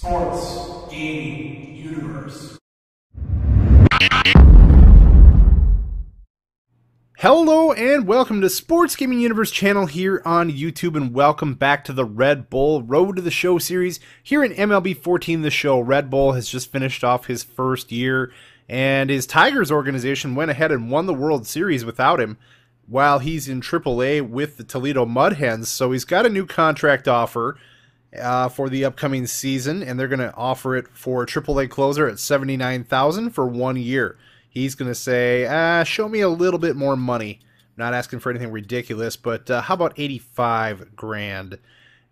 Sports Gaming Universe. Hello and welcome to Sports Gaming Universe channel here on YouTube, and welcome back to the Red Bull Road to the Show series here in MLB 14 The Show. Red Bull has just finished off his first year, and his Tigers organization went ahead and won the World Series without him while he's in AAA with the Toledo Mud Hens. So he's got a new contract offer for the upcoming season, and they're going to offer it for a AAA closer at $79,000 for 1 year. He's going to say, show me a little bit more money. Not asking for anything ridiculous, but how about 85 grand?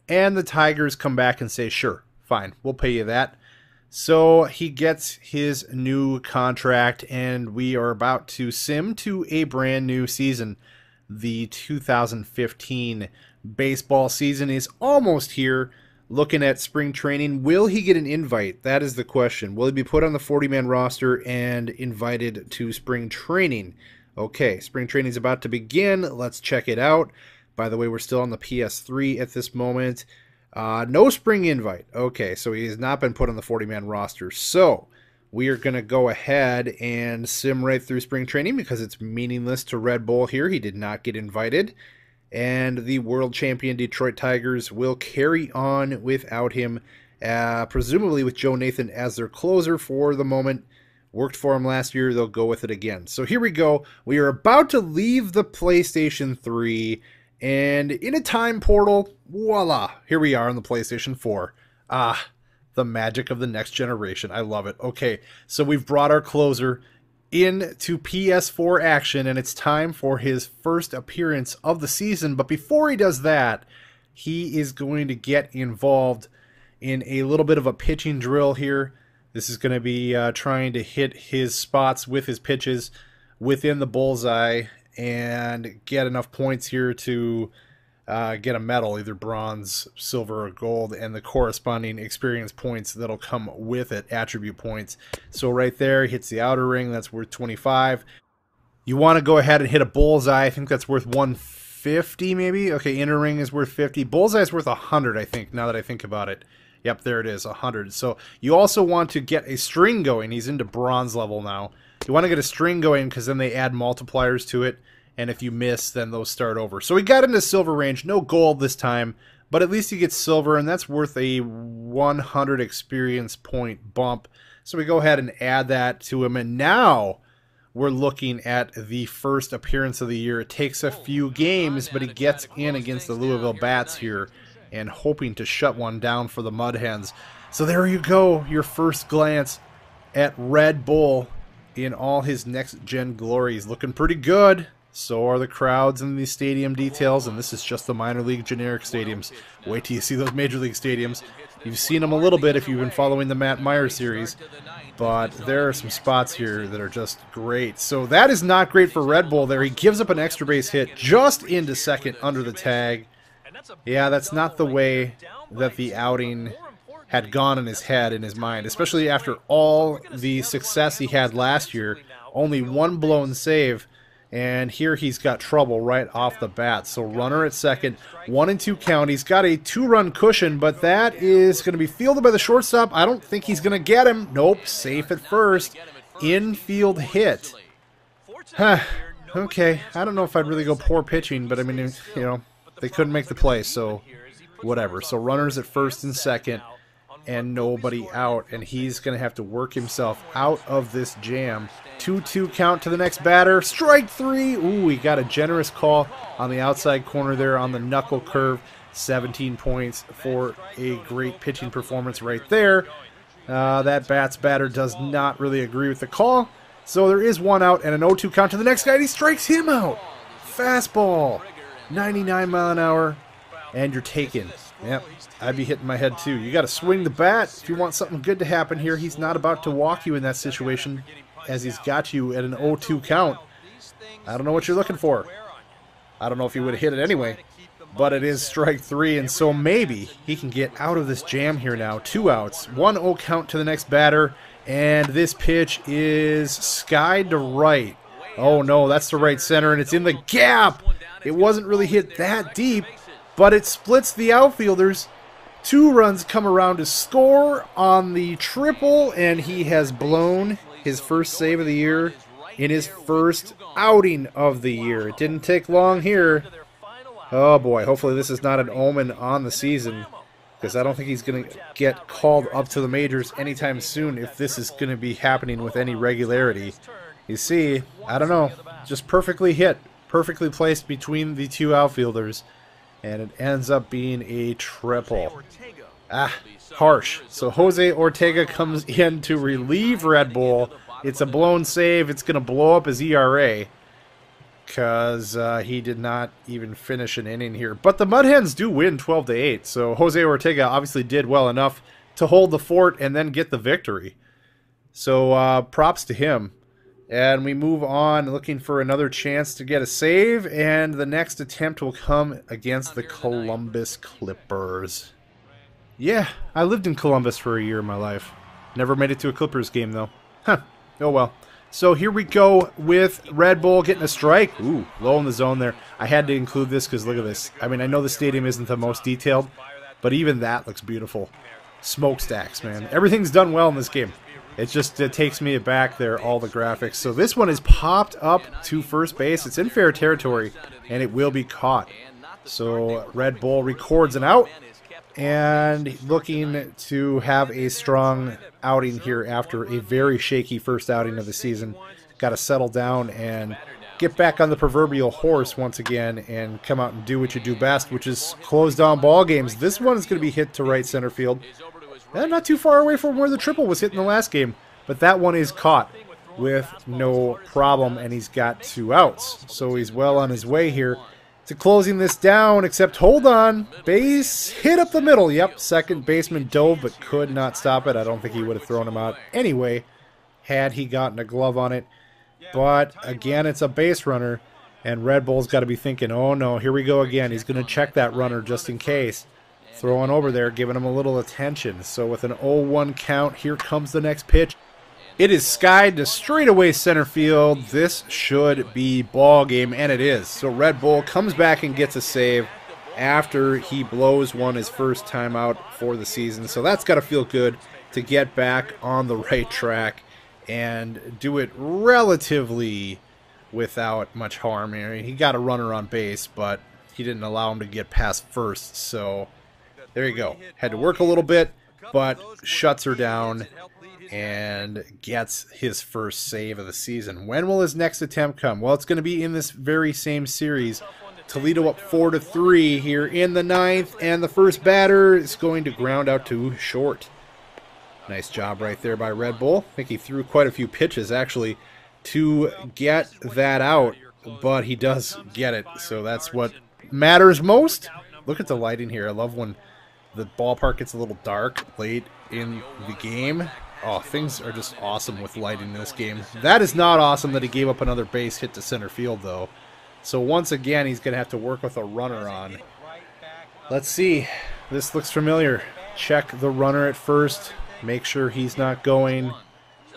And the Tigers come back and say, sure, fine, we'll pay you that. So he gets his new contract, and we are about to sim to a brand new season. The 2015 baseball season is almost here. Looking at spring training, will he get an invite? That is the question. Will he be put on the 40-man roster and invited to spring training? Okay, spring training is about to begin. Let's check it out. By the way, we're still on the PS3 at this moment. No spring invite. Okay, so he has not been put on the 40-man roster. So we are going to go ahead and sim right through spring training because it's meaningless to Red Bull here. He did not get invited. And the world champion Detroit Tigers will carry on without him, presumably with Joe Nathan as their closer for the moment. Worked for him last year, they'll go with it again. So here we go. We are about to leave the PlayStation 3, and in a time portal, voila, here we are on the PlayStation 4. Ah, the magic of the next generation. I love it. Okay, so we've brought our closer into PS4 action, and it's time for his first appearance of the season. But before he does that, he is going to get involved in a little bit of a pitching drill here. This is going to be trying to hit his spots with his pitches within the bullseye and get enough points here to get a medal, either bronze, silver, or gold, and the corresponding experience points that'll come with it, attribute points. So right there, he hits the outer ring, that's worth 25. You want to go ahead and hit a bullseye. I think that's worth 150 maybe. Okay, inner ring is worth 50. Bullseye is worth 100, I think, now that I think about it. Yep, there it is, 100. So you also want to get a string going. He's into bronze level now. You want to get a string going because then they add multipliers to it. And if you miss, then those start over. So he got into silver range, no gold this time, but at least he gets silver, and that's worth a 100 experience point bump. So we go ahead and add that to him, and now we're looking at the first appearance of the year. It takes a few games, but he gets in against the Louisville Bats here, and hoping to shut one down for the Mud Hens. So there you go, your first glance at Red Bull in all his next-gen glories. Looking pretty good. So are the crowds and the stadium details, and this is just the minor league generic stadiums. Wait till you see those major league stadiums. You've seen them a little bit if you've been following the Matt Meyer series, but there are some spots here that are just great. So that is not great for Red Bull there. He gives up an extra base hit just into second under the tag. Yeah, that's not the way that the outing had gone in his head, in his mind, especially after all the success he had last year. Only one blown save. And here he's got trouble right off the bat. So runner at second, 1-2 count. He's got a 2-run cushion, but that is going to be fielded by the shortstop. I don't think he's going to get him. Nope, safe at first. Infield hit. Huh. Okay, I don't know if I'd really go poor pitching, but I mean, you know, they couldn't make the play, so whatever. So runners at first and second, and nobody out, and he's going to have to work himself out of this jam. 2-2 count to the next batter. Strike three. Ooh, he got a generous call on the outside corner there on the knuckle curve. 17 points for a great pitching performance right there. That Bats batter does not really agree with the call. So there is one out and an 0-2 count to the next guy, and he strikes him out. Fastball. 99 mile an hour, and you're taken. Yep, I'd be hitting my head too. You got to swing the bat if you want something good to happen here. He's not about to walk you in that situation, as he's got you at an 0-2 count. I don't know what you're looking for. I don't know if he would have hit it anyway, but it is strike three, and so maybe he can get out of this jam here now. 2 outs, 1-0 count to the next batter, and this pitch is skied to right. Oh no, that's the right center, and it's in the gap. It wasn't really hit that deep, but it splits the outfielders. 2 runs come around to score on the triple, and he has blown his first save of the year in his first outing of the year. It didn't take long here. Oh boy, hopefully this is not an omen on the season, because I don't think he's going to get called up to the majors anytime soon if this is going to be happening with any regularity. You see, I don't know, just perfectly hit, perfectly placed between the 2 outfielders, and it ends up being a triple. Ah, harsh. So Jose Ortega comes in to relieve Red Bull. It's a blown save. It's going to blow up his ERA, because he did not even finish an inning here. But the Mud Hens do win 12-8, so Jose Ortega obviously did well enough to hold the fort and then get the victory. So props to him. And we move on, looking for another chance to get a save, and the next attempt will come against the Columbus Clippers. Yeah, I lived in Columbus for a year in my life. Never made it to a Clippers game, though. Huh, oh well. So here we go with Red Bull getting a strike. Ooh, low in the zone there. I had to include this because look at this. I mean, I know the stadium isn't the most detailed, but even that looks beautiful. Smokestacks, man. Everything's done well in this game. It takes me aback there, all the graphics. So this one is popped up to first base. It's in fair territory, and it will be caught. So Red Bull records an out, and looking to have a strong outing here after a very shaky first outing of the season. Got to settle down and get back on the proverbial horse once again and come out and do what you do best, which is close down ball games. This one is going to be hit to right center field. Not too far away from where the triple was hit in the last game, but that one is caught with no problem, and he's got 2 outs. So he's well on his way here to closing this down, except hold on, base hit up the middle. Yep, second baseman dove but could not stop it. I don't think he would have thrown him out anyway had he gotten a glove on it. But again, it's a base runner, and Red Bull's got to be thinking, oh no, here we go again. He's going to check that runner just in case. Throwing over there, giving him a little attention. So with an 0-1 count, here comes the next pitch. It is skied to straightaway center field. This should be ball game, and it is. So Red Bull comes back and gets a save after he blows one his first time out for the season. So that's got to feel good to get back on the right track and do it relatively without much harm. I mean, he got a runner on base, but he didn't allow him to get past first. So there you go. Had to work a little bit, but shuts her down and gets his first save of the season. When will his next attempt come? Well, it's going to be in this very same series. Toledo up 4-3 here in the 9th, and the first batter is going to ground out to short. Nice job right there by Red Bull. I think he threw quite a few pitches, actually, to get that out, but he does get it, so that's what matters most. Look at the lighting here. I love when the ballpark gets a little dark late in the game. Oh, things are just awesome with lighting in this game. That is not awesome that he gave up another base hit to center field, though. So once again, he's going to have to work with a runner on. Let's see. This looks familiar. Check the runner at first. Make sure he's not going.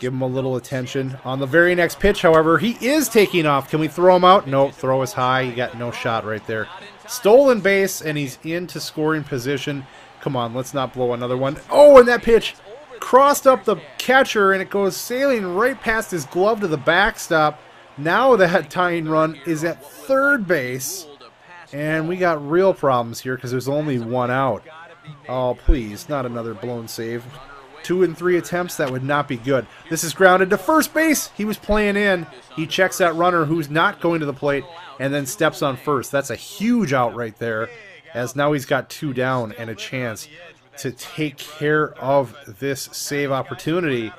Give him a little attention. On the very next pitch, however, he is taking off. Can we throw him out? No, throw is high. He got no shot right there. Stolen base, and he's into scoring position. Come on, let's not blow another one. Oh, and that pitch crossed up the catcher, and it goes sailing right past his glove to the backstop. Now that tying run is at third base, and we got real problems here because there's only 1 out. Oh, please, not another blown save. 2 and 3 attempts, that would not be good. This is grounded to first base. He was playing in. He checks that runner who's not going to the plate and then steps on first. That's a huge out right there, as now he's got 2 down and a chance to take care of this save opportunity.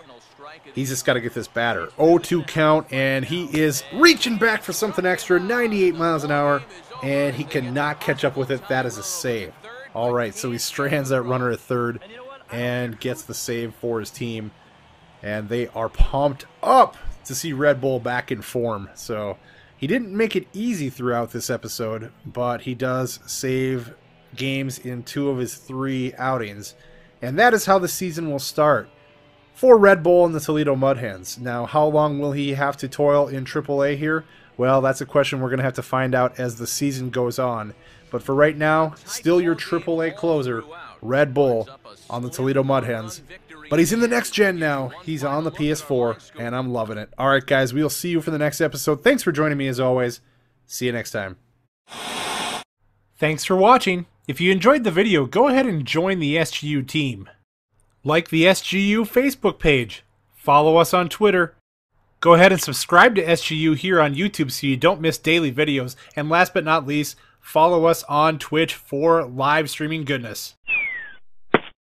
He's just got to get this batter. 0-2 count, and he is reaching back for something extra, 98 miles an hour, and he cannot catch up with it. That is a save. All right, so he strands that runner at third and gets the save for his team, and they are pumped up to see Red Bull back in form. So he didn't make it easy throughout this episode, but he does save games in 2 of his 3 outings, and that is how the season will start for Red Bull and the Toledo Mud Hens. Now, how long will he have to toil in AAA here? Well, that's a question we're going to have to find out as the season goes on. But for right now, still your AAA closer, Red Bull on the Toledo Mud Hens. But he's in the next gen now. He's on the PS4, and I'm loving it. All right, guys, we'll see you for the next episode. Thanks for joining me as always. See you next time. Thanks for watching. If you enjoyed the video, go ahead and join the SGU team. Like the SGU Facebook page. Follow us on Twitter. Go ahead and subscribe to SGU here on YouTube so you don't miss daily videos. And last but not least, follow us on Twitch for live streaming goodness.